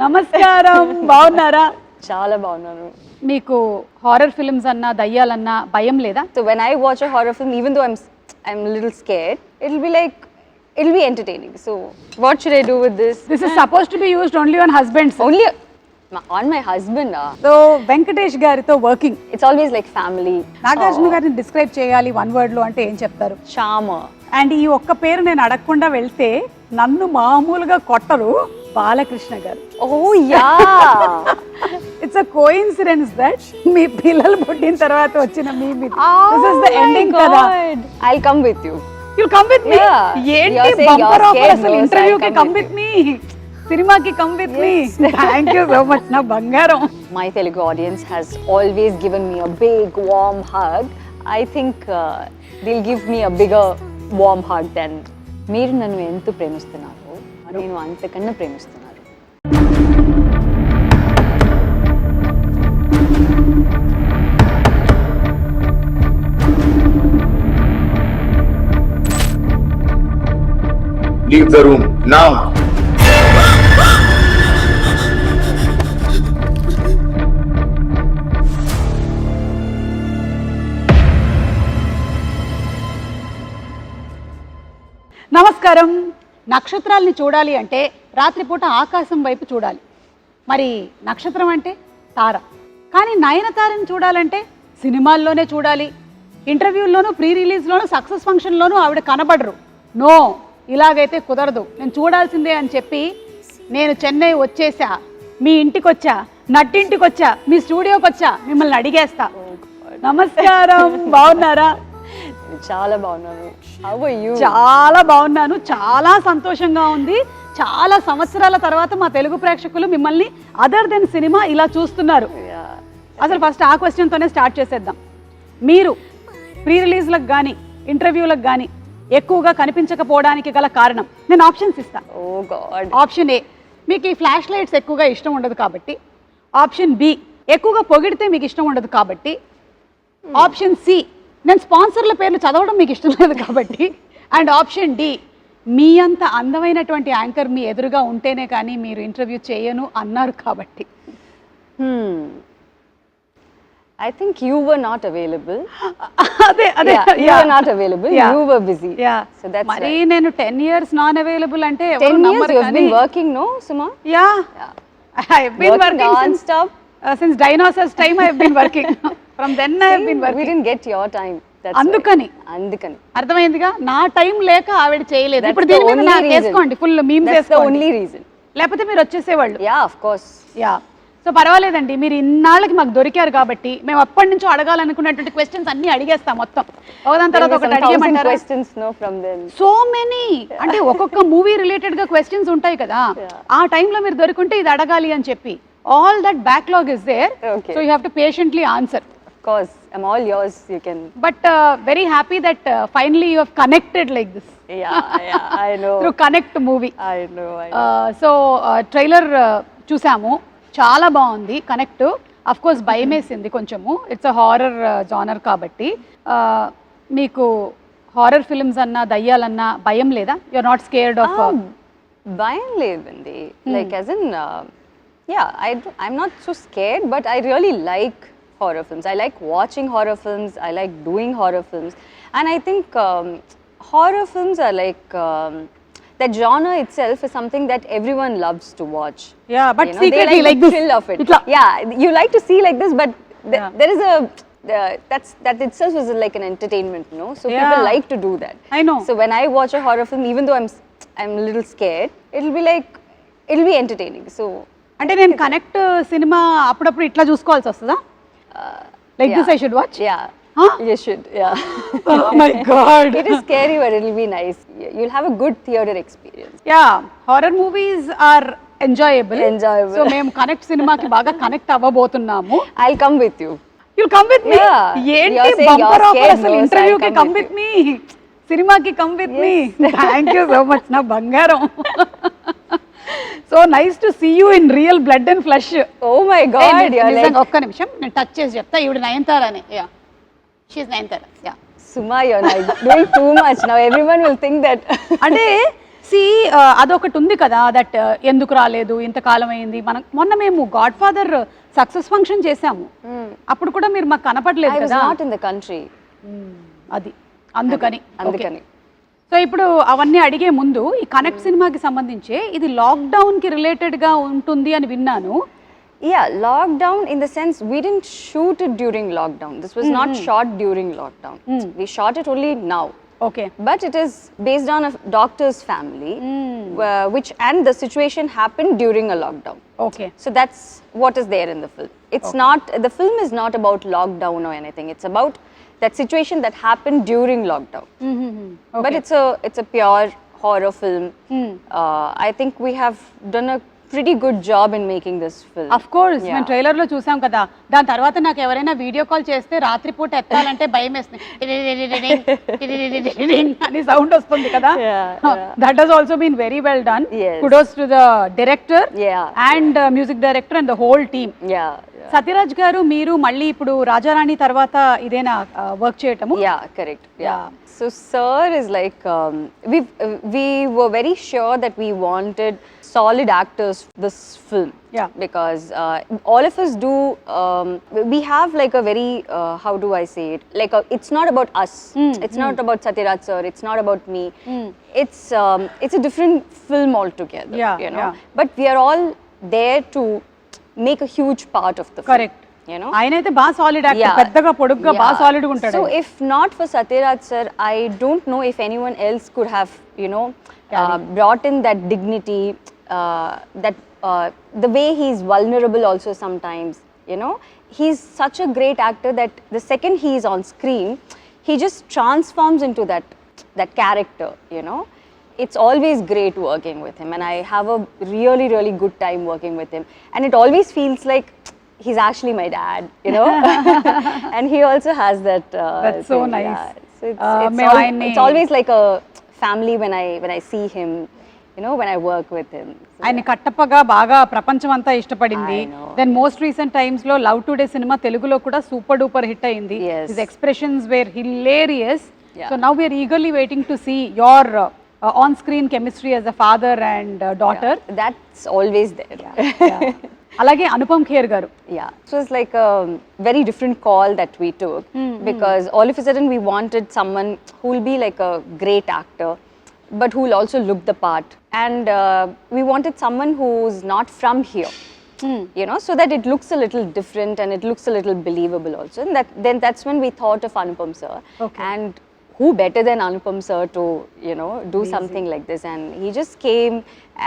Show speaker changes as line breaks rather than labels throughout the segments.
నమస్కారం, బాగున్నారా?
చాలా బాగున్నాను.
మీకు హారర్ ఫిల్మ్స్ అన్నా దయ్యాలన్నా భయం లేదా?
So when I watch a horror film, even though I'm a little scared, it'll be entertaining. So what should I do with this?
This is supposed to be used only on husbands.
Only on my husband.
So Venkatesh గారితో working.
It's always like family.
Nagarjuna గారిని describe చేయాలి one word లో అంటే ఏం చెప్తారు?
Charmer.
And ఈ ఒక్క పేరు నేను అడగకుండా వెళ్తే నన్ను మామూలుగా కొట్టరు, బాలకృష్ణ గారు.
Oh yeah.
It's a coincidence that మీ పిల్లలు పుట్టిన తర్వాత వచ్చిన మీ this is the ending కదా.
I'll come with you.
You'll come with me? ఏంటి బంపర్ ఆఫర్ అసలు, ఇంటర్వ్యూకి come with me, సినిమాకి come with me. Thank you so much నా బంగారం.
My Telugu audience has always given me a big warm hug. I think they'll give me a bigger warm hug than మీరు నన్ను ఎంత ప్రేమిస్తున్నారు, నేను అంతకన్నా ప్రేమిస్తున్నాను.
Leave the room now.
నమస్కారం. నక్షత్రాలని చూడాలి అంటే రాత్రిపూట ఆకాశం వైపు చూడాలి. మరి నక్షత్రం అంటే తార. కానీ నయనతారని చూడాలంటే సినిమాల్లోనే చూడాలి. ఇంటర్వ్యూల్లోనూ, ప్రీ రిలీజ్లోనూ, సక్సెస్ ఫంక్షన్లోనూ ఆవిడ కనబడరు. నో, ఇలాగైతే కుదరదు, నేను చూడాల్సిందే అని చెప్పి నేను చెన్నై వచ్చేసా, మీ ఇంటికి వచ్చా, నట్టింటికి వచ్చా, మీ స్టూడియోకి వచ్చా, మిమ్మల్ని అడిగేస్తా. నమస్కారం, బాగున్నారా?
చాలా బాగున్నాను. How are you?
చాలా బాగున్నాను, చాలా సంతోషంగా ఉంది. చాలా సంవత్సరాల తర్వాత మా తెలుగు ప్రేక్షకులు మిమ్మల్ని అదర్ దెన్ సినిమా ఇలా చూస్తున్నారు. అసలు ఫస్ట్ ఆ క్వశ్చన్తోనే స్టార్ట్ చేసేద్దాం. మీరు ప్రీ రిలీజ్లకు కానీ ఇంటర్వ్యూలకు కానీ ఎక్కువగా కనిపించకపోవడానికి గల కారణం నేను ఆప్షన్స్ ఇస్తాను. ఆప్షన్ ఏ, మీకు ఈ ఫ్లాష్ లైట్స్ ఎక్కువగా ఇష్టం ఉండదు కాబట్టి. ఆప్షన్ బి, ఎక్కువగా పొగిడితే మీకు ఇష్టం ఉండదు కాబట్టి. ఆప్షన్ సి, నేను స్పాన్సర్ల పేర్లు చదవడం మీకు ఇష్టం లేదు కాబట్టి. అండ్ ఆప్షన్ డి, మీ అంత అందమైనటువంటి యాంకర్ మీ ఎదురుగా ఉంటేనే కానీ మీరు ఇంటర్వ్యూ చేయను అన్నారు కాబట్టి.
I think you were not available.
అదే
you were not available. You were busy. So that's
మరి నేను 10 years నాన్ అవైలబుల్ అంటే
10 years you have been working, no, Suma?
I have been working
non-stop.
Since dinosaurs time I have been working. From then I have been working.
We didn't get your time.
అందుకని అర్థమైందిగా, నా time లేక ఆవిడ చేయలేదు. ఇప్పుడు దీని మీద నాకు వేసుకోండి, ఫుల్ మీమ్స్ వేసుకోండి.
Only reason.
లేకపోతే మీరు వచ్చేసేవాళ్ళు.
Of course.
సో పర్వాలేదండి, మీరు ఇన్నాళ్ళకి మాకు దొరికారు కాబట్టి మేము అప్పటి నుంచో అడగాలనుకున్నటువంటి క్వశ్చన్స్ అన్ని అడిగేస్తాం మొత్తం. ఒకదాని తర్వాత ఒకటి అడిగేమంటారా? సో మెనీ, అంటే ఒక్కొక్క మూవీ రిలేటెడ్ గా క్వశ్చన్స్ ఉంటాయి కదా, ఆ టైంలో మీరు దొరికింటే ఇది అడగాలి అని చెప్పి. All that backlog is there, so you have to patiently answer.
Of course, I'm all yours. You can.
But very happy that finally you have connected like this.
Yeah, I know.
Through Connect movie.
I know.
So trailer చూసాము, చాలా బాగుంది. Connect of course భయమేసింది కొంచెము, it's a horror genre కాబట్టి. మీకు horror films అన్నా దయ్యాలన్నా భయం లేదా? You are not scared of?
భయం లేదండి. Like as in I'm not so scared, but I really like horror films. I like watching horror films. I like doing horror films, and I think horror films are like that genre itself is something that everyone loves to watch.
Yeah, but you know, secretly
like the thrill of it. Yeah, you like to see like this, but there is a that itself is like an entertainment, you know. So people like to do that.
I know.
So when I watch a horror film, even though I'm a little scared, it'll be entertaining. So
అంటే నేను connect cinema అప్పుడప్పుడు ఇట్లా చూసుకోవాల్సి వస్తుందా? Like this I should watch?
Yeah. You should. Yeah.
Oh my God.
It is scary, but it'll be nice. You'll have a good theater experience.
Yeah, horror movies are enjoyable. So మేము connect సినిమాకి బాగా connect అవ్వబోతున్నాము.
I'll come with you.
You'll come with me? ఏంటి bumper offer అసలు, ఇంటర్వ్యూకి come with me, సినిమాకి come with me. Thank you so much నా బంగారం. So nice to see you in real blood and flesh.
Oh my god.
ఒక్క నిమిషం నేను touch చేసి చెప్తా. ఈవిడ నయనతారనే. She is Nayanthara.
Suma, you're doing too much now. Everyone will think that.
అంటే సి అదొకటి ఉంది కదా దట్ ఎందుకు రాలేదు ఇంతకాలం అయింది. మనం మొన్న మేము గాడ్ ఫాదర్ సక్సెస్ ఫంక్షన్ చేసాము, అప్పుడు కూడా మీరు మాకు కనపడలేదు కదా.
Not in the country.
అది అందుకని.
అందుకని
సో ఇప్పుడు అవన్నీ అడిగే ముందు ఈ కనెక్ట్ సినిమాకి సంబంధించి ఇది లాక్డౌన్ కి రిలేటెడ్ గా ఉంటుంది అని విన్నాను.
Yeah, lockdown in the sense we didn't shoot it during lockdown. This was not shot during lockdown. We shot it only now.
Okay.
But it is based on a doctor's family, which and the situation happened during a lockdown.
Okay.
So that's what is there in the film. It's not, the film is not about lockdown or anything. It's about that situation that happened during lockdown.
Okay.
But it's a pure horror film. I think we have done a pretty good job in making this film.
Of course, మేము trailer లో చూసాం కదా. దాని తర్వాత నాకు ఎవరైనా video call చేస్తే రాత్రిపూట ఎత్తాలంటే భయం వేస్తుంది అని సౌండ్ వస్తుంది కదా. That has also been very well done. Kudos to the director and music director and the whole team. Sathyaraj garu, మీరు మళ్ళీ ఇప్పుడు రాజారాణి తర్వాత ఇదేనా వర్క్ చేయటము?
Yeah, correct. Yeah. So sir is like we were very sure that we wanted solid actors for this film.
Yeah.
Because all of us do, we have like a very, how do I say it? Like it's not about us. It's not about Satyaraj sir. It's not about me. It's a different film altogether.
Yeah,
you know.
yeah.
But we are all there to make a huge part of the film.
Correct.
You know.
ఆయనైతే బాగా solid actor, పెద్దగా పొడుగ్గా బాగా solid గా ఉంటాడు.
So if not for Satyaraj sir, I don't know if anyone else could have, you know, brought in that dignity, that the way he's vulnerable also sometimes, you know. He's such a great actor that the second he is on screen, he just transforms into that character, you know. It's always great working with him, and I have a really, really good time working with him. And it always feels like he's actually my dad, you know. And he also has that.
That's so
thing,
nice.
Yeah. So it's always like a family when I see him, you know, when I work with him.
ఆయన కట్టప్పగా బాగా ప్రపంచం అంతా ఇష్టపడింది. Then most recent times లో Love Today cinema తెలుగులో కూడా super duper hit అయింది. His expressions were hilarious. So now we're eagerly waiting to see your on screen chemistry as a father and daughter.
That's always there.
అలాగే అనుపమ్ ఖేర్ గారు.
Yeah, it was like a very different call that we took, because all of a sudden we wanted someone who will be like a great actor, but who will also look the part, and we wanted someone who's not from here, you know, so that it looks a little different and it looks a little believable also. And that's when we thought of Anupam sir. And who better than Anupam sir to, you know, do something like this? And he just came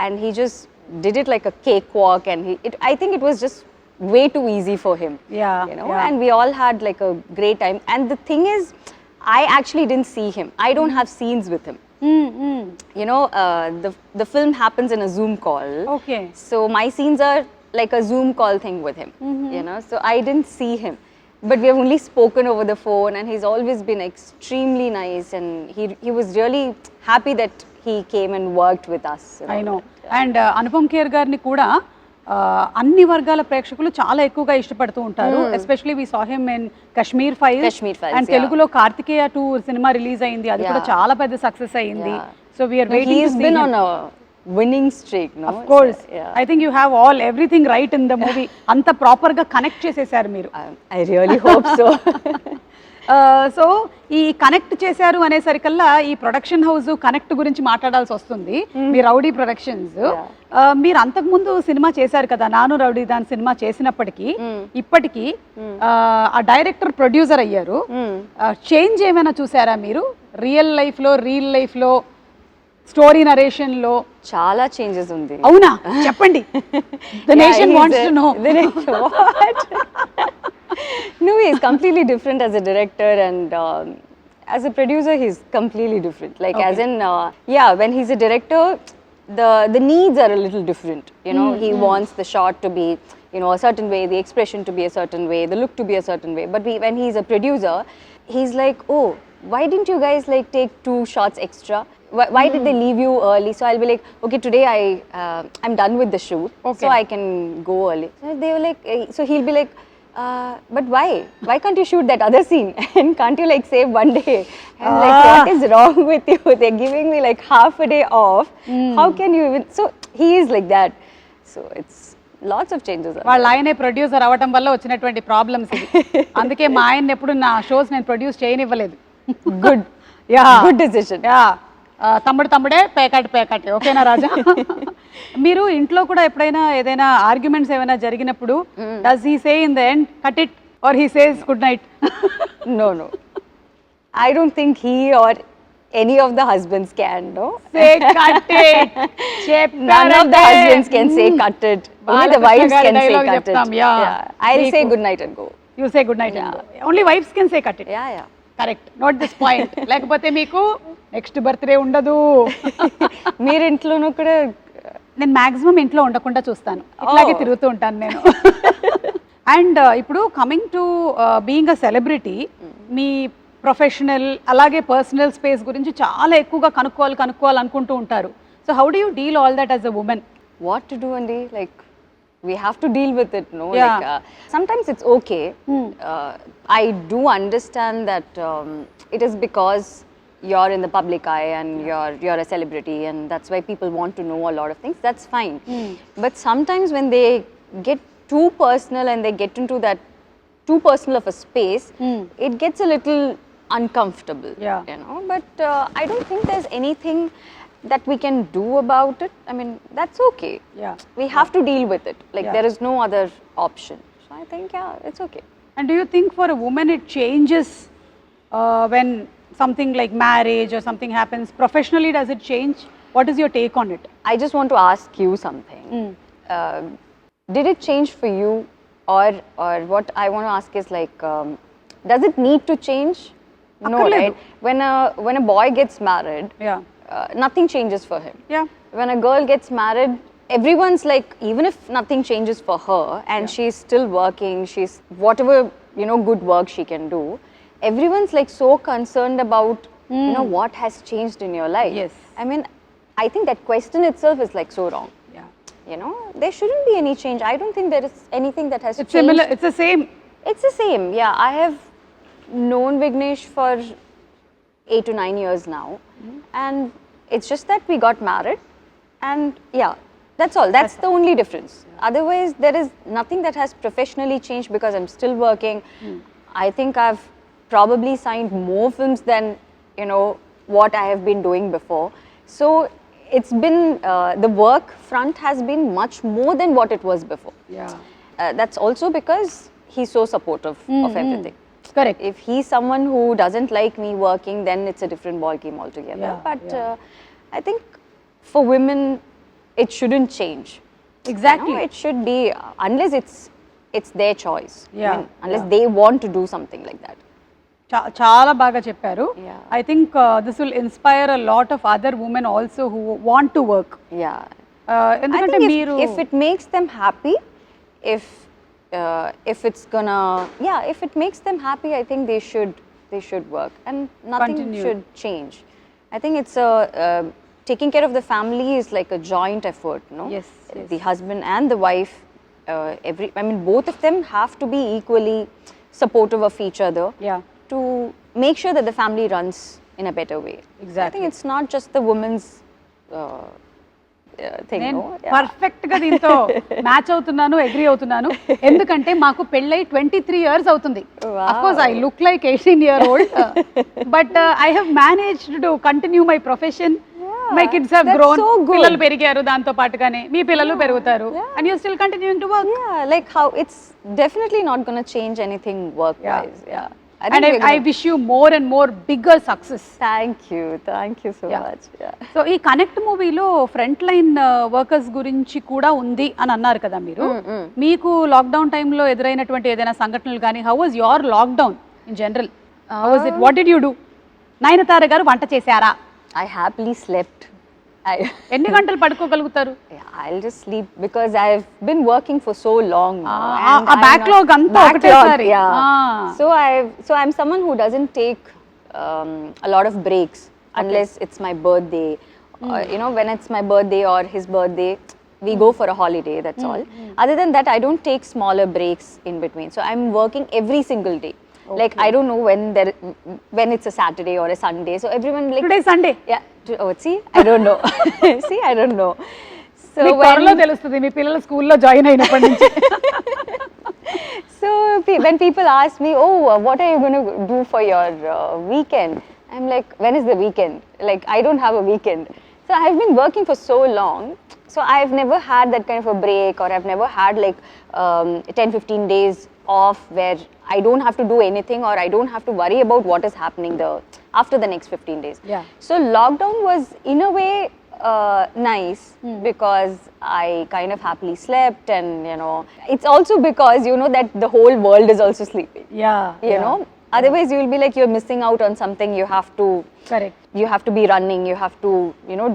and he just did it like a cakewalk, and I think it was just way too easy for him. You know. And we all had like a great time. And the thing is, I actually didn't see him. I don't have scenes with him. You know, the film happens in a Zoom call.
Okay.
So my scenes are like a Zoom call thing with him. You know, so I didn't see him. But we have only spoken over the phone, and he's always been extremely nice, and he was really happy that he came and worked with us.
I know. And Anupam Kher గారిని కూడా అన్ని వర్గాల ప్రేక్షకులు చాలా ఎక్కువగా ఇష్టపడుతూ ఉంటారు. Especially we saw him in Kashmir Files, and తెలుగులో కార్తికేయ 2 సినిమా రిలీజ్ అయింది. అది కూడా చాలా పెద్ద సక్సెస్ అయింది. So we are waiting to see him. He's been on a
winning streak, no?
Of course. I think you have everything right in the movie. anta proper ga connect chesesaru meeru.
I really hope so.
So ఈ connect చేశారు అనేసరికల్లా ఈ production house connect గురించి మాట్లాడాల్సి వస్తుంది. మీ rowdy productions, మీరు అంతకుముందు cinema చేశారు కదా, నాను రౌడీ దాని సినిమా చేసినప్పటికీ ఇప్పటికీ ఆ డైరెక్టర్ ప్రొడ్యూసర్ అయ్యారు. చేంజ్ ఏమైనా చూసారా మీరు రియల్ లైఫ్ లో స్టోరీ నరేషన్ లో?
చాలా చేంజెస్ ఉంది.
అవునా, చెప్పండి. The nation wants to know.
No, he's completely different as a director, and as a producer he's completely different. Like as in when he's a director, the needs are a little different, you know. He wants the shot to be, you know, a certain way, the expression to be a certain way, the look to be a certain way. But when he's a producer, he's like, oh, why didn't you guys like take 2 shots extra? Why did they leave you early? So I'll be like, okay, today I'm done with the shoot, so I can go early. So they were like, so he'll be like, But why? Why can't you shoot that other scene? And can't you like save one day? I'm like, what is wrong with you? They're giving me like half a day off. How can you even? So he is like that. So it's lots of changes.
వాళ్ళ ఆయనే producer అవ్వటం వల్ల వచ్చినటువంటి problems ఇది. అందుకే మా ఆయన ఎప్పుడు నా షోస్ నేను produce చేయనివ్వలేదు.
Good.
Yeah.
Good decision.
Yeah. తమ్ముడే పేకాటే ఓకేనా రాజా? మీరు ఇంట్లో కూడా ఎప్పుడైనా ఏదైనా ఆర్గ్యుమెంట్స్ ఏమైనా జరిగినప్పుడు does he say in the end cut it or he says good night?
No. I don't think he or any of the husbands can, no?
Say cut it.
None of the husbands can say cut it. Only the wives can say cut it.
Yeah.
I'll say good night and go.
You say good night and go. Only wives can say cut it.
Yeah.
Correct, note this point. లేకపోతే మీకు next birthday ఉండదు.
మీరు ఇంట్లోనూ కూడా
నేను maximum ఇంట్లో ఉండకుండా చూస్తాను, ఇట్లాగే తిరుగుతూ ఉంటాను నేను. అండ్ ఇప్పుడు coming to being a celebrity, me professional అలాగే పర్సనల్ స్పేస్ గురించి చాలా ఎక్కువగా కనుక్కోవాలి అనుకుంటూ ఉంటారు. So how do you deal all that as a women?
what to do, Andy? Like, we have to deal with it, no?
Yeah.
Like, sometimes it's okay. I do understand that it is because you're in the public eye and you're a celebrity, and that's why people want to know a lot of things. That's fine. But sometimes when they get too personal and they get into that too personal of a space, it gets a little uncomfortable.
Yeah.
You know. But I don't think there's anything that we can do about it. I mean, that's okay.
Yeah.
We have to deal with it. Like,
Yeah.
there is no other option. So I think, it's okay.
And do you think for a woman it changes when something like marriage or something happens? Professionally, does it change? What is your take on it?
I just want to ask you something. Did it change for you, or what I want to ask is like, does it need to change? No,
Akkarledu.
right? When a boy gets married,
Yeah.
Nothing changes for him.
Yeah.
When a girl gets married, everyone's like, even if nothing changes for her and she's still working, she's whatever, good work she can do, everyone's like so concerned about, what has changed in your life.
Yes.
I mean, I think that question itself is like so wrong.
Yeah.
There shouldn't be any change. I don't think there is anything that has
It's
changed.
similar. It's the same.
It's the same. Yeah, I have known Vignesh for 8 to 9 years now, and it's just that we got married, and that's all. That's the only difference. Otherwise, there is nothing that has professionally changed because I'm still working. I think I've probably signed more films than what I have been doing before. So it's been the work front has been much more than what it was before.
Yeah.
That's also because he's so supportive of everything.
Correct.
If he's someone who doesn't like me working, then it's a different ball game altogether.
Yeah,
But I think for women, it shouldn't change.
Exactly.
It should be unless it's their choice.
Yeah,
Unless they want to do something like that.
చాలా బాగా చెప్పారు.
Yeah.
I think this will inspire a lot of other women also who want to work.
Yeah. I
ఎందుకంటే
think
మీరు
if it makes them happy, if it's gonna, if it makes them happy, I think they should work, and nothing
Continue.
should change. I think it's taking care of the family is like a joint effort, no?
Yes.
The husband and the wife, both of them have to be equally supportive of each other.
Yeah.
To make sure that the family runs in a better way.
Exactly.
I think it's not just the woman's thing,
నేను
no? Yeah.
Perfect గా దీంతో match అవుతున్నాను, agree అవుతున్నాను. ఎందుకంటే మాకు పెళ్ళై 23 years అవుతుంది.
Wow.
Of course I look like 18-year-old, but I have managed to continue my profession. My kids have
that's
grown.
so good.
పిల్లలు పెరిగారు, దాంతో పాటుగానే మీ పిల్లలు పెరుగుతారు. And you still continuing to work.
Yeah, like how it's definitely not going to change anything work-wise. Yeah. I
And
think we're
I
gonna-
wish you more and more bigger success.
Thank you so
Yeah.
much. Yeah.
So ఈ connect మూవీలో front line workers గురించి కూడా ఉంది అని అన్నారు కదా మీరు. మీకు లాక్డౌన్ టైంలో ఎదురైనటువంటి ఏదైనా సంఘటనలు కానీ, how was your lockdown in general? How was it? What did you do? Nayanthara గారు వంట చేశారా?
I happily slept.
ఎన్ని గంటలు పడుకోగలుగుతారు?
I'll just sleep because I've been working for so long now.
ఆ backlog అంతా ఒకటేసారి.
Yeah. So I'm someone who doesn't take a lot of breaks unless it's my birthday. When it's my birthday or his birthday, We go for a holiday, that's all. Other than that, I don't take smaller breaks in between. So I'm working every single day. Like I don't know when it's a Saturday or a Sunday. So everyone like
today Sunday
yeah. See, I don't know. See, I don't know. So
మీకు త్వరలో తెలుస్తుంది మీ పిల్లలు స్కూల్లో join అయినప్పటి నుంచి.
So when people ask me, oh, what are you going to do for your weekend? I'm like, when is the weekend? Like, I don't have a weekend. So I've been working for so long. So I've never had that kind of a break, or I've never had like 10-15 days off where I don't have to do anything, or I don't have to worry about what is happening after the next 15 days.
Yeah.
So lockdown was in a way nice because I kind of happily slept, and it's also because that the whole world is also sleeping.
Yeah.
Otherwise you will be like you're missing out on something. You have to
Correct.
You have to be running, you have to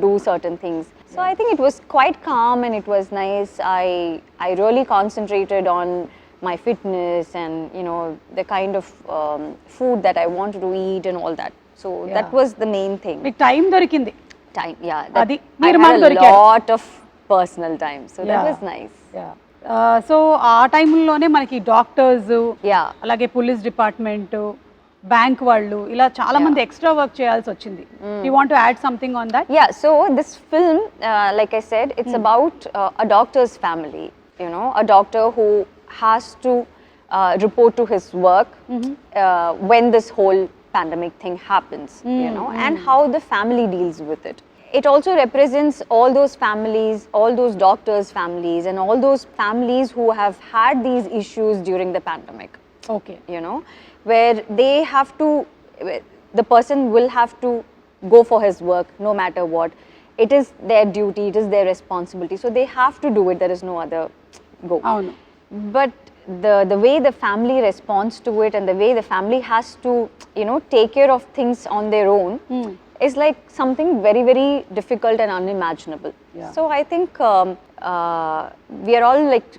do certain things. So I think it was quite calm and it was nice. I really concentrated on my fitness and the kind of food that I wanted to eat and all that. So that was the main thing.
మీకు time దొరికింది.
Time, yeah.
Adi,
I
meer
had
maal
a
dorikaru.
lot of personal time. So that was nice.
So ఆ టైంలోనే మనకి doctors,
Yeah.
అలాగే police department, bank వాళ్ళు ఇలా చాలా మంది ఎక్స్ట్రా వర్క్ చేయాల్సి వచ్చింది. You want to add something on that?
Yeah, so this film, like I said, it's about a doctor's family, a doctor who has to report to his work when this whole pandemic thing happens, and how the family deals with it. It also represents all those families, all those doctors' families, and all those families who have had these issues during the pandemic.
Okay.
Where they have to, the person will have to go for his work no matter what. It is their duty, it is their responsibility. So they have to do it, there is no other go.
అవును.
But the way the family responds to it, and the way the family has to, take care of things on their own, is like something very, very difficult and unimaginable.
Yeah.
So I think we are all like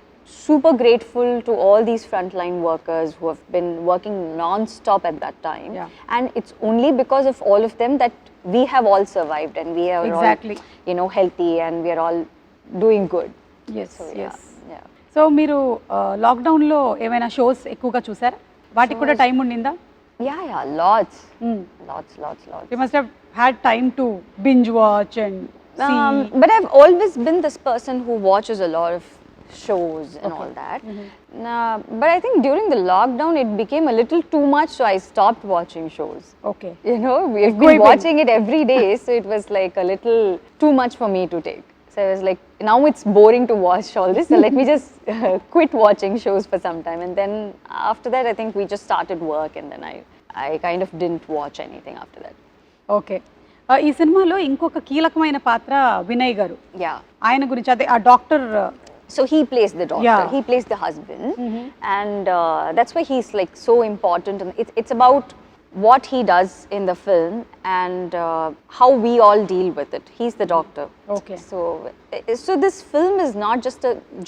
super grateful to all these frontline workers who have been working non-stop at that time.
Yeah.
And it's only because of all of them that we have all survived, and we are
Exactly.
all, healthy, and we are all doing good.
Yes
So
yes.
yeah.
So మీరు లాక్డౌన్లో ఏమైనా shows ఎక్కువగా చూసారా? వాటికి కూడా time ఉండిందా?
Yeah, lots. Lots.
You must have had time to binge watch and
But I've always been this person who watches a lot of shows and all that. But I think during the lockdown it became a little too much, so I stopped watching shows.
Okay.
We've been watching it every day, so it was like a little too much for me to take. So I was like, now it's boring to watch all this, so let me just quit watching shows for some time. And then after that, I think we just started work, and then I kind of didn't watch anything after that.
Okay. ఈ సినిమాలో ఇంకొక కీలకమైన పాత్ర వినయ్ గారు.
Yeah.
ఆయన గురించి అదే ఆ doctor.
So he plays the doctor,
Yeah.
he plays the husband, and that's why he's like so important. And it's about what he does in the film and how we all deal with it. He's the doctor.
Okay.
So this film is not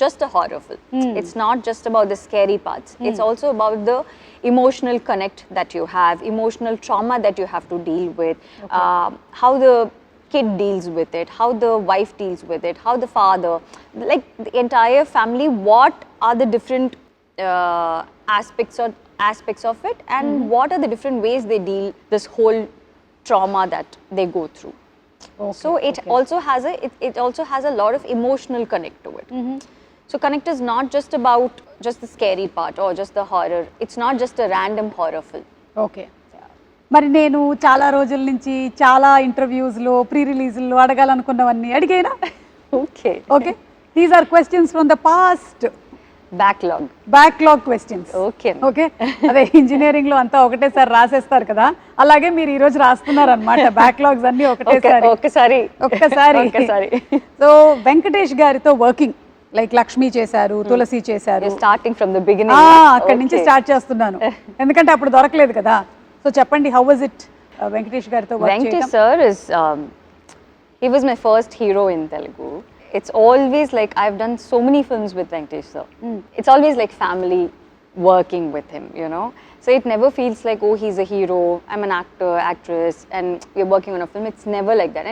just a horror film. It's not just about the scary parts. It's also about the emotional connect that you have, emotional trauma that you have to deal with, how the kid deals with it, how the wife deals with it, how the father, like the entire family, what are the different aspects of it, and what are the different ways they deal this whole trauma that they go through.
Okay,
So it also has a lot of emotional connect to it. So connect is not just about just the scary part or just the horror. It's not just a random horror film.
Okay. మరి నేను చాలా రోజుల నుంచి చాలా ఇంటర్వ్యూస్లో pre రిలీజ్లో అడగాలనుకున్నవన్నీ అడిగేనా?
Okay.
Okay. These are questions from the past. Backlog questions.
Okay.
Okay. అదే ఇంజనీరింగ్ లో అంతా ఒకటేసారి రాసేస్తారు కదా, అలాగే మీరు ఈ రోజు రాస్తున్నారు అనమాట బ్యాక్లాగ్స్ అన్ని ఒక్కసారి. సో వెంకటేష్ గారితో వర్కింగ్, లైక్ లక్ష్మి చేశారు, తులసి చేశారు.
Starting from the beginning.
అక్కడి నుంచి స్టార్ట్ చేస్తున్నాను ఎందుకంటే అప్పుడు దొరకలేదు కదా. సో చెప్పండి, హౌ వాజ్ ఇట్ వెంకటేష్ గారితో వర్క్ చేయడం?
Venkatesh sir he was my first hero in Telugu. It's always like I've done so many films with Venkatesh sir. It's always like family working with him, you know. So it never feels like, oh, he's a hero, I'm an actor, actress, and we're working on a film. It's never like that.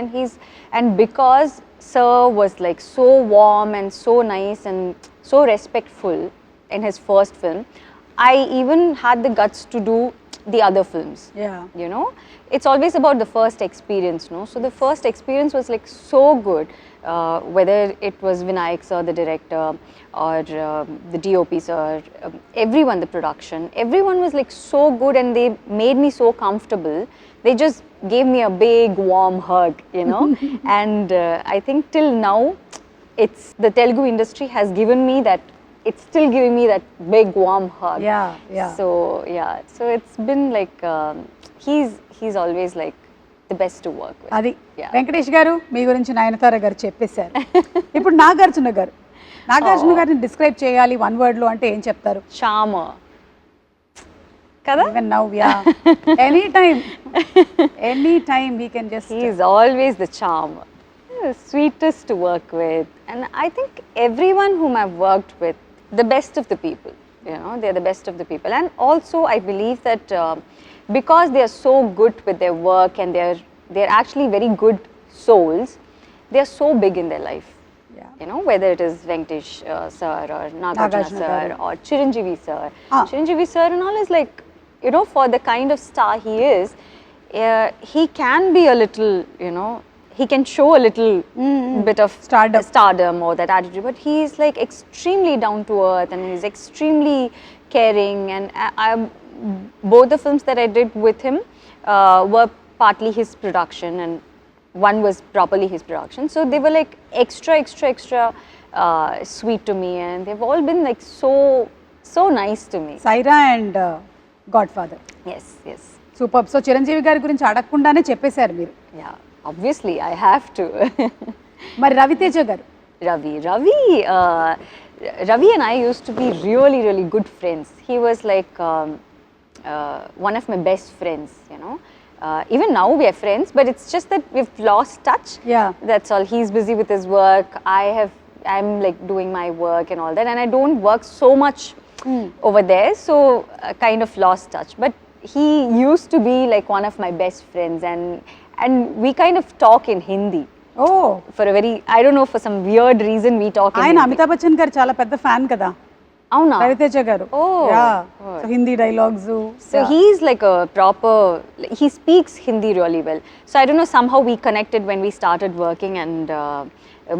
And because Sir was like so warm and so nice and so respectful in his first film, I even had the guts to do the other films.
Yeah.
You know, it's always about the first experience, no? So the first experience was like so good, whether it was Vinayak sir, the director, or the DOP sir, everyone, the production, everyone was like so good, and they made me so comfortable. They just gave me a big warm hug, you know. And I think till now, it's the Telugu industry has given me that. It's still giving me that big warm hug.
Yeah.
So it's been like he's always like the best to work with.
అది
Yeah.
Venkatesh గారు మీ గురించి నయనతార గారు చెప్పేశారు. ఇప్పుడు నాగార్జున గారిని describe చేయాలి one word లో అంటే ఏం చెప్తారు?
Charmer. Kada?
Even now, yeah. Anytime we can just.
He's always the charmer. Sweetest to work with. And I think everyone whom I've worked with, the best of the people, you know, they're the best of the people. And also I believe that because they are so good with their work and they're actually very good souls, they are so big in their life.
Yeah.
You know, whether it is Venkatesh sir or Nagarjuna sir or Chiranjeevi sir. Chiranjeevi sir and all is like, you know, for the kind of star he is, he can be a little, you know, he can show a little bit of stardom or that attitude, but he is like extremely down to earth, and he's extremely caring. And both the films that I did with him were partly his production, and one was properly his production. So they were like extra sweet to me, and they've all been like so nice to me.
Saira and Godfather.
Yes.
Super. So Chiranjeevi గారి గురించి అడగకుండానే చెప్పేశారు మీరు.
Yeah, obviously I have to.
మరి రవితేజ గారు?
Ravi and I used to be really good friends. He was like one of my best friends, you know. Even now we are friends, but it's just that we've lost touch.
Yeah.
That's all. He's busy with his work. I'm like doing my work and all that, and I don't work so much over there, so kind of lost touch. But he used to be like one of my best friends, and we kind of talk in Hindi.
Oh.
For a very, I don't know, for some weird reason we talk in
ఆయన
Hindi.
Amitabh Bachchan గారు చాలా పెద్ద fan కదా
అవునా?
రవితేజ గారు. So Hindi dialogues.
So he's like a proper, he speaks Hindi really well. So I don't know, somehow we connected when we started working, and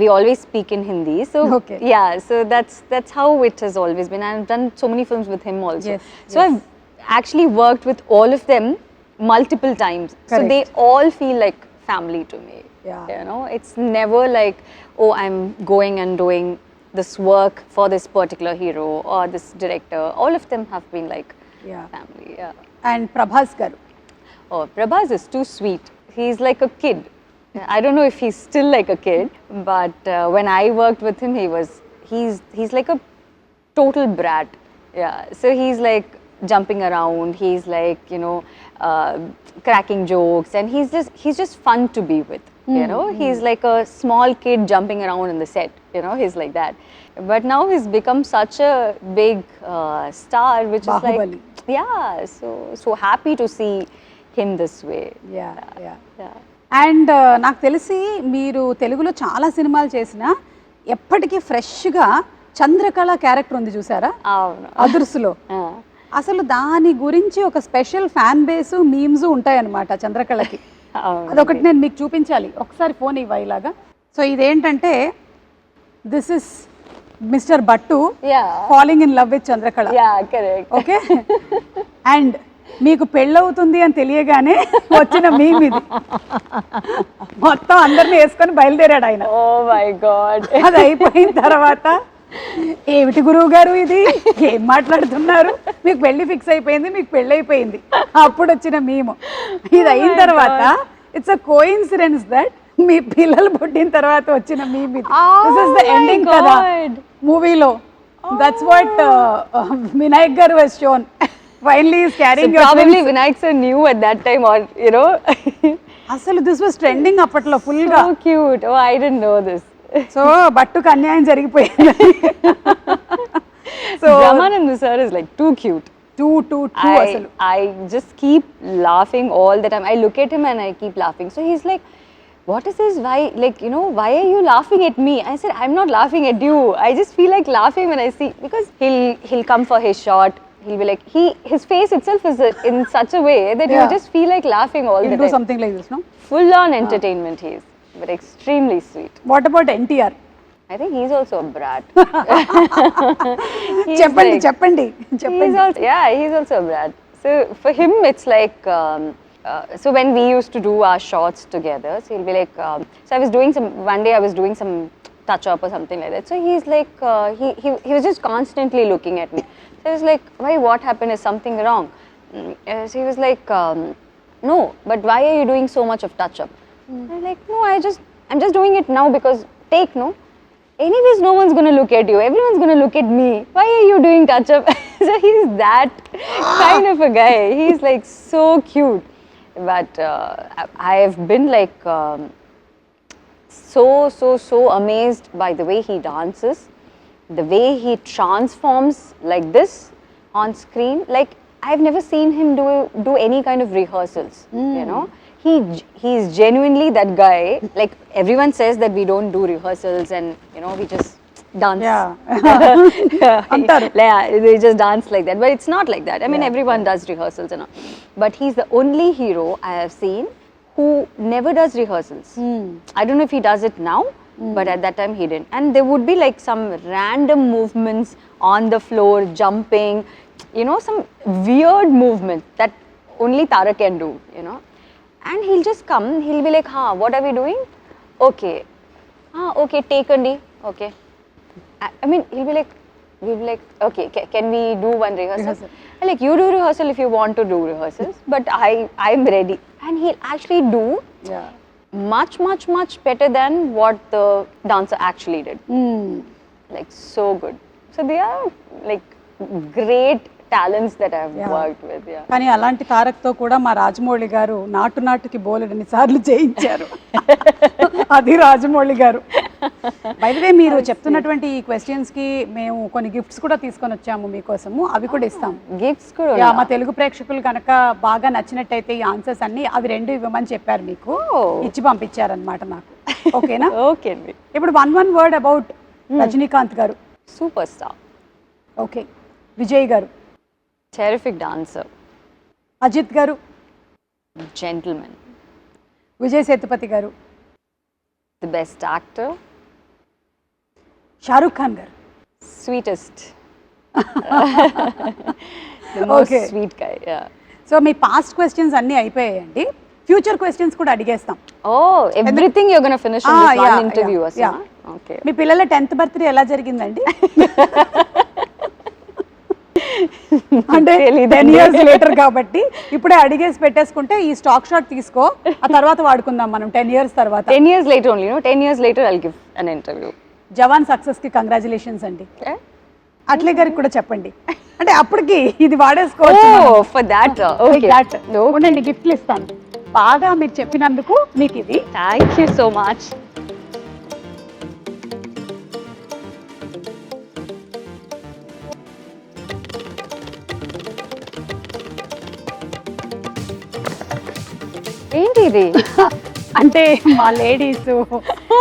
we always speak in Hindi. So
Okay.
yeah, so that's how it has always been. I've done so many films with him also.
Yes,
So I've actually worked with all of them multiple times.
Correct.
So they all feel like family to me.
Yeah.
You know, it's never like, oh, I'm going and doing this work for this particular hero or this director. All of them have been like family. Yeah.
And Prabhas గారు?
Oh, Prabhas is too sweet. He's like a kid. I don't know if he's still like a kid, but when I worked with him, he's like a total brat. Yeah. So he's like jumping around. He's like, you know, cracking jokes, and he's just fun to be with. You know, he's like a small kid jumping around in the set. You know, he's like that. But now he's become such a big star, which
Bahubali.
is like, yeah. So happy to see him this way.
Yeah. And నాకు తెలిసి మీరు తెలుగులో చాలా సినిమాలు చేసినా ఎప్పటికీ ఫ్రెష్గా Chandrakala character ఉంది చూసారా అదుర్సులో? అసలు దాని గురించి ఒక స్పెషల్ ఫ్యాన్ బేస్ మీమ్స్ ఉంటాయన్నమాట చంద్రకళకి. అదొకటి నేను మీకు చూపించాలి, ఒకసారి ఫోన్ ఇవ్వ ఇలాగా. సో ఇదేంటంటే this is mister Bhattu falling in love with Chandrakala. Okay. And మీకు పెళ్ళవుతుంది అని తెలియగానే వచ్చిన మీమ్ ఇది. మొత్తం అందరిని వేసుకొని బయలుదేరాడు ఆయన.
Oh my God.
అది అయిపోయిన తర్వాత ఏమిటి గురువు గారు ఇది, ఏం మాట్లాడుతున్నారు, మీకు పెళ్లి ఫిక్స్ అయిపోయింది, మీకు పెళ్ళి అయిపోయింది, అప్పుడు వచ్చిన మేము. ఇది అయిన తర్వాత ఇట్స్ అ కోఇన్సిడెన్స్ దట్ మీ పిల్లలు పుట్టిన తర్వాత వచ్చిన మేము ఇది. దిస్ ఇస్ ద ఎండింగ్ కదా మూవీలో. దట్స్ వాట్ వినాయక్ గారు was shown. Finally is carrying
so probably Vinayak sir knew at that time, or you know.
అసలు this was trending అప్పట్లో full గా.
So cute. Oh, I didn't know this.
So బట్టుకు అన్యాయం జరిగిపోయింది. So
Brahmananda sir is like too cute.
Too అసలు
I just keep laughing all the time. I look at him and I keep laughing. So he's like, what is this? Why, like, you know, why are you laughing at me? I said, I'm not laughing at you. I just feel like laughing when I see, because he'll come for his shot. He'll be like, his face itself is in such a way that you
Yeah.
just feel like laughing all the
he'll do
time.
something like this, no?
Full on entertainment he is, but extremely sweet.
What about NTR?
I think he's also a brat. He's
చెప్పండి
like-
చెప్పండి
He's
చెప్పండి.
also, yeah, he's also a brat. So for him, it's like, so when we used to do our shots together, so he'll be like, so I was doing one day I was doing some touch up or something like that. So he's like, he was just constantly looking at me. So I was like, why, what happened? Is something wrong? So he was like, no, but why are you doing so much of touch up? I'm like, no, I'm just doing it now because take, no? Anyways, no one's going to look at you. Everyone's going to look at me. Why are you doing touch-up? So he's that kind of a guy. He's like so cute. But I've been like so amazed by the way he dances, the way he transforms like this on screen. Like, I've never seen him do any kind of rehearsals, you know. He's genuinely that guy. Like, everyone says that we don't do rehearsals and, you know, we just dance.
అంటారు.
Yeah, they just dance like that. But it's not like that. I mean, everyone does rehearsals and all. But he's the only hero I have seen who never does rehearsals. I don't know if he does it now, but at that time he didn't. And there would be like some random movements on the floor, jumping, you know, some weird movement that only Tara can do, you know. And he'll just come, he'll be like, what are we doing? Okay. Okay, take Andi. Okay. I mean, we'll be like, okay, can we do one rehearsal? I'm like, you do rehearsal if you want to do rehearsals, but I'm ready. And he'll actually do much better than what the dancer actually did. Like, so good. So they are like great talents that I've worked with. Yeah.
కానీ అలాంటి తారక్తో కూడా మా రాజమౌళి గారు నాటుకి బోలెడన్ని సార్లు చేయించారు. అది రాజమౌళి గారు. బై ది వే, మీరు చెప్తున్నటువంటి ఈ క్వశ్చన్స్ కి మేము కొన్ని గిఫ్ట్స్ కూడా తీసుకొని వచ్చాము మీకోసము. అవి కూడా ఇస్తాం.
గిఫ్ట్స్ కూడా
మా తెలుగు ప్రేక్షకులు కనుక బాగా నచ్చినట్టయితే ఈ ఆన్సర్స్ అన్ని అవి రెండు ఇవ్వమని చెప్పారు, మీకు ఇచ్చి పంపించారనమాట నాకు. ఓకేనా?
ఓకే అండి.
ఇప్పుడు వన్ వర్డ్ అబౌట్ రజనీకాంత్ గారు.
Super star.
ఓకే. విజయ్ గారు.
Terrific dancer.
అజిత్ గారు.
Gentleman.
విజయ్ సేతుపతి గారు.
The best actor.
Shahrukh Khan గారు.
Sweetest. The most sweet guy. Yeah.
So మీ పాస్ట్ క్వశ్చన్స్ అన్నీ అయిపోయాయండి. ఫ్యూచర్ క్వశ్చన్స్ కూడా అడిగేస్తాం.
Oh, everything you're going to finish in this one interview. Okay.
మీ పిల్లల 10th birthday ఎలా జరిగిందండి? అంటే 10 years later కాబట్టి ఇప్పుడే అడిగేసి పెట్టేసుకుంటే ఈ స్టాక్ షాట్ తీసుకో, ఆ తర్వాత వాడుకుందాం మనం 10 years తర్వాత.
10 years later only, 10 years later I'll give an interview.
Jawan success కి కంగ్రాచులేషన్స్ అండి. అట్లే గారికి కూడా చెప్పండి, అంటే అప్పటికి ఇది వాడేసుకోవచ్చు.
For that. Okay.
ఉండండి, గిఫ్ట్లు ఇస్తాను. బాగా మీరు చెప్పినందుకు మీకు ఇది.
Thank you so much. ఏంటి ఇది?
అంటే మా లేడీస్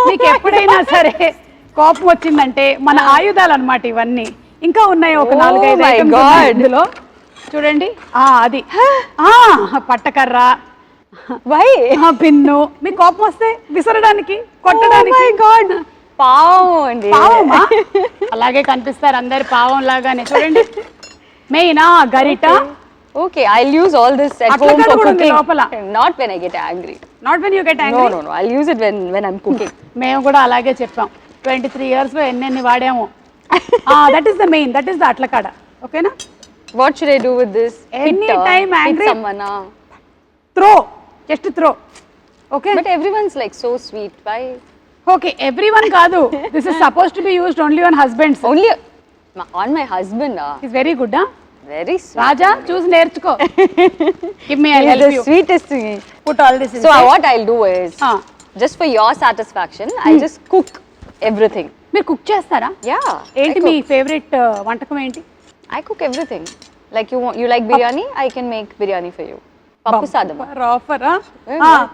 మీకు ఎప్పుడైనా సరే కోపం వచ్చిందంటే మన ఆయుధాలు అన్నమాట ఇవన్నీ. ఇంకా ఉన్నాయి ఒక 4-5 ఐటమ్స్ ఇందులో. చూడండి, అది పట్టకర్ర, పిన్ను. మీకు కోపం వస్తే విసరడానికి, కొట్టడానికి.
పావం.
పావమా? అలాగే కనిపిస్తారు అందరు పావం లాగానే. చూడండి, మెయినా గరిట.
Okay, I'll use all this at home for cooking. Not when I get angry.
Not when you get angry?
No. I'll use it when I'm cooking.
మేము కూడా అలాగే చెప్పాం. 23 years లో ఎన్ని వాడాము. That is the main. That is the అట్లకాడ. ఓకేనా?
What should I do with this?
Anytime angry.
Hit someone.
Throw. Just throw. Okay?
But everyone's like so sweet. Why?
Okay, everyone కాదు. This is supposed to be used only on husbands.
Only on my husband.
He's very good, huh?
Very sweet.
Raja, choose నేర్చుకో. Give me, I'll help you.
The sweetest thing.
Put all this
So what I'll do is, just for your satisfaction, I'll just cook everything.
మీరు cook చేస్తారా?
Yeah.
ఏంటి మీ favourite వంటకం ఏంటి?
I cook everything. Like you like biryani? I can make biryani for you. Pappu sadam.
ఆఫరా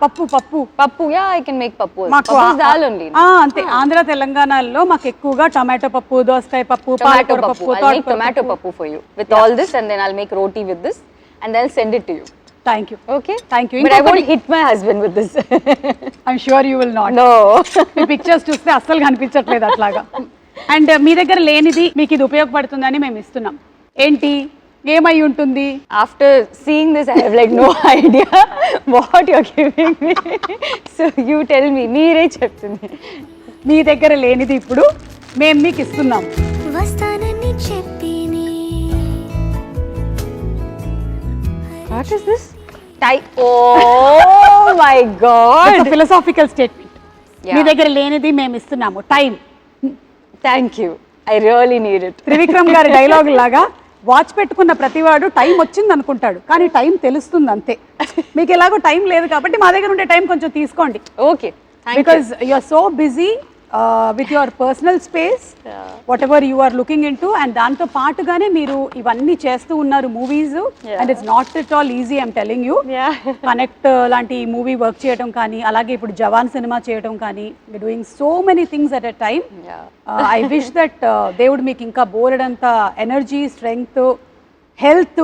పప్పు పప్పు
Pappu, yeah, I can make pappu.
మాకు
Pappu is dal only.
అంతే ఆంధ్ర తెలంగాణలో మాకు ఎక్కువగా టమాటో పప్పు దోసకాయ పప్పు
Tomato
పాలకూర
pappu.
పప్పు
I'll make tomato pappu for you with all this, and then I'll make roti with this, and then I'll send it to you.
Thank you
Okay?
Thank you
But I won't hit my husband with this.
I'm sure you will not
No.
Me pictures చూస్తే అస్సలు కనిపించట్లేదు అట్లాగా and మీ దగ్గర లేనిది మీకు ఇది ఉపయోగపడుతుందని మేము ఇస్తున్నాం ఏంటి ఏమై ఉంటుంది
After seeing this, I have like no idea what you're giving me. So you tell me. మీరే చెప్తుంది.
మీ దగ్గర లేనిది ఇప్పుడు మేము మీకు ఇస్తున్నాం
వస్తానని చెప్పిని
What is this? Oh my God.
Philosophical statement
Yeah.
మీ దగ్గర లేనిది మేము ఇస్తున్నాము time
Thank you. I really need it.
Trivikram గారి డైలాగ్ లాగా వాచ్ పెట్టుకున్న ప్రతివాడు టైం వచ్చింది అనుకుంటాడు కానీ టైం తెలుస్తుంది అంతే మీకు ఎలాగో టైం లేదు కాబట్టి మా దగ్గర ఉండే టైం కొంచెం తీసుకోండి
Okay. Thank
because you are so busy with your personal space whatever you are looking into and దాంతో పాటుగానే మీరు ఇవన్నీ చేస్తూ ఉన్నారు movies and it's not at all easy I'm telling you
you. Yeah.
Connect లాంటి movie work చేయడం కానీ అలాగే ఇప్పుడు జవాన్ సినిమా చేయడం కానీ doing so many things at a time
Yeah.
I wish that దేవుడు మీకు ఇంకా బోలెడంత ఎనర్జీ స్ట్రెంగ్త్ హెల్త్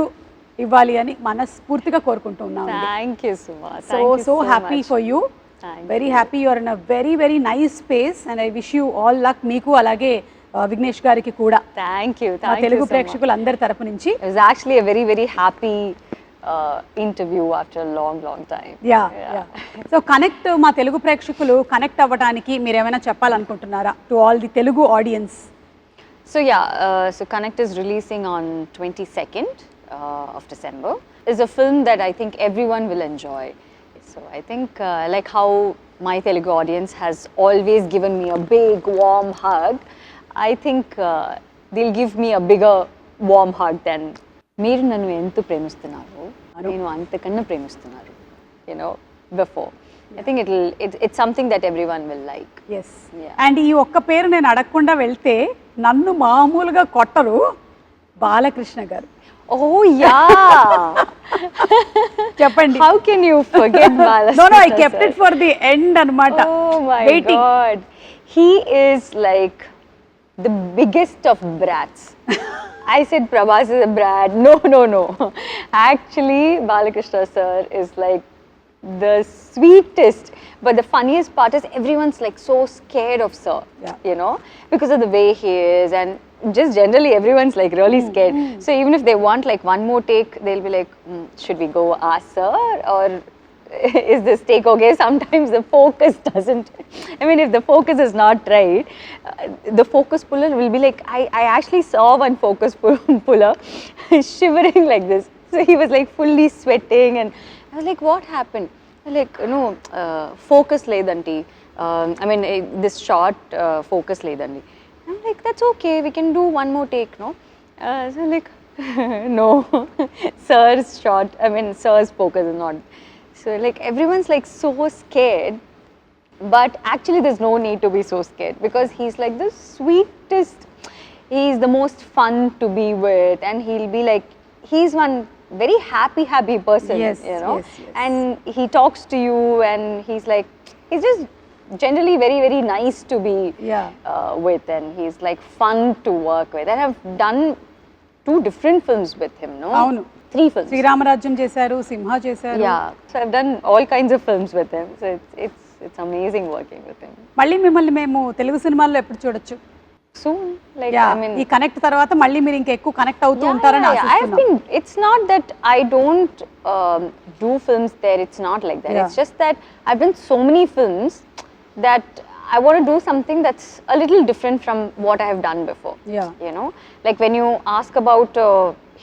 ఇవ్వాలి అని మనస్ఫూర్తిగా కోరుకుంటూ ఉన్నాను
Thank you, Suma.
So
Thank you
so
so
happy
much.
For you
Thank
very happy you're in a very very nice space and I wish you all luck మీకు అలాగే విఘ్నేష్ గారికి కూడా
Thank you.
మా
Thank
Telugu
you so much.
ప్రేక్షకులందరి తరపు నుంచి
It was actually a very, very happy interview after a long, long time.
Yeah so connect మా తెలుగు ప్రేక్షకులు connect అవ్వడానికి మీరు ఏమైనా చెప్పాలనుకుంటున్నారా to all the Telugu audience
So yeah, so Connect is releasing on 22nd of December. It's a film that I think everyone will enjoy. So I think like how my Telugu audience has always given me a big warm hug, I think they'll give me a bigger warm hug than మీరు నన్ను ఎంత ప్రేమిస్తున్నారు నేను అంతకన్నా ప్రేమిస్తున్నారు before. I think it's something that everyone will like.
Yes and ఈ ఒక్క పేరు నేను అడగకుండా వెళ్తే నన్ను మామూలుగా కొట్టరు బాలకృష్ణ గారు
Oh yeah.
చెప్పండి
How can you forget Balakrishna?
No I
sir?
Kept it for the end అన్నమాట
Oh my
waiting
God. He is like the biggest of brats. I said Prabhas is a brat. No. Actually, Balakrishna sir is like the sweetest. But the funniest part is everyone's like so scared of sir, because of the way he is, and just generally everyone's like really scared. So even if they want like one more take, they'll be like, should we go ask sir, or is this take okay? Sometimes the focus doesn't. I mean, if the focus is not right, the focus puller will be like, I actually saw one focus puller shivering like this. So he was like fully sweating, and I was like, what happened? Like, focus ledanti. I mean, this shot focus ledanti. I'm like, that's okay, we can do one more take, no? So like, no, sir's shot, I mean, sir's focus is not. So like, everyone's like so scared, but actually there's no need to be so scared, because he's like the sweetest, he's the most fun to be with, and he'll be like, he's one very happy person,
Yes,
yes.
yes.
And he talks to you, and he's like, he's just generally very, very nice to be with, and he's like fun to work with. And I've done 2 different films with him, no?
అవును
3 films.
Sri Rama Rajyam చేశారు సింహ చేశారు
Yeah, so I've done all kinds of films with him. So it's amazing working with him.
మళ్ళీ మిమ్మల్ని మేము తెలుగు సినిమాల్లో ఎప్పుడు చూడొచ్చు
Soon, like
Yeah,
I mean,
ఈ కనెక్ట్ తర్వాత మళ్ళీ మీరు ఇంకా ఎక్కువ కనెక్ట్ అవుతూ ఉంటారని
I've
ఆశిస్తున్నాం
been. It's not that I don't do films there. It's not like that.
Yeah.
It's just that I've done so many films that I want to do something that's a little different from what I have done before.
Yeah.
Like when you ask about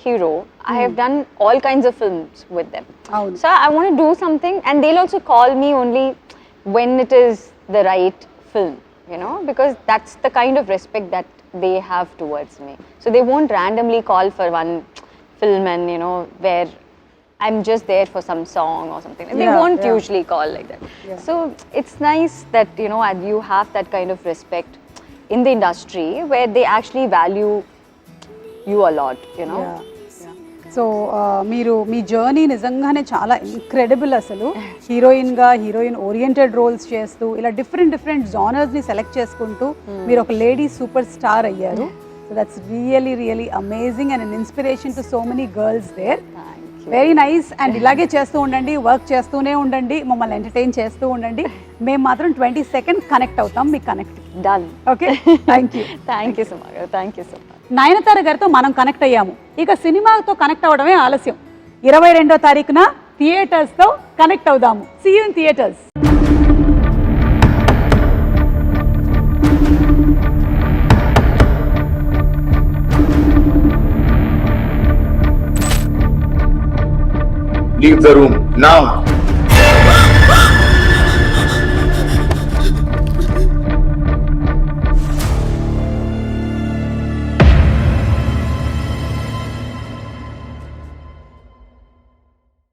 Hero, I have done all kinds of films with them.
అవును
So I want to do something, and they'll also call me only when it is the right film, because that's the kind of respect that they have towards me. So they won't randomly call for one film and, where I'm just there for some song or something. They won't usually call like that. So it's nice that, you have that kind of respect in the industry where they actually value you a lot, you know.
So మీరు మీ journey నిజంగానే చాలా incredible అసలు. హీరోయిన్గా heroine oriented roles చేస్తూ ఇలా different జానర్స్ని select చేసుకుంటూ మీరు ఒక లేడీ సూపర్ స్టార్ అయ్యారు. So that's really amazing and an inspiration to so many girls there. Very nice. And ఇలాగే చేస్తూ ఉండండి, వర్క్ చేస్తూనే ఉండండి, మమ్మల్ని ఎంటర్టైన్ చేస్తూ ఉండండి. మేము మాత్రం 20 seconds కనెక్ట్ అవుతాం మీకు connect.
Done.
Okay, thank you.
Thank you, Suma. Thank you so much.
Nayanthara గారితో మనం కనెక్ట్ అయ్యాము. ఇక సినిమాతో కనెక్ట్ అవ్వడమే ఆలస్యం. 22వ తారీఖున థియేటర్స్తో కనెక్ట్ అవుదాము. See you in theatres.
Leave the room now.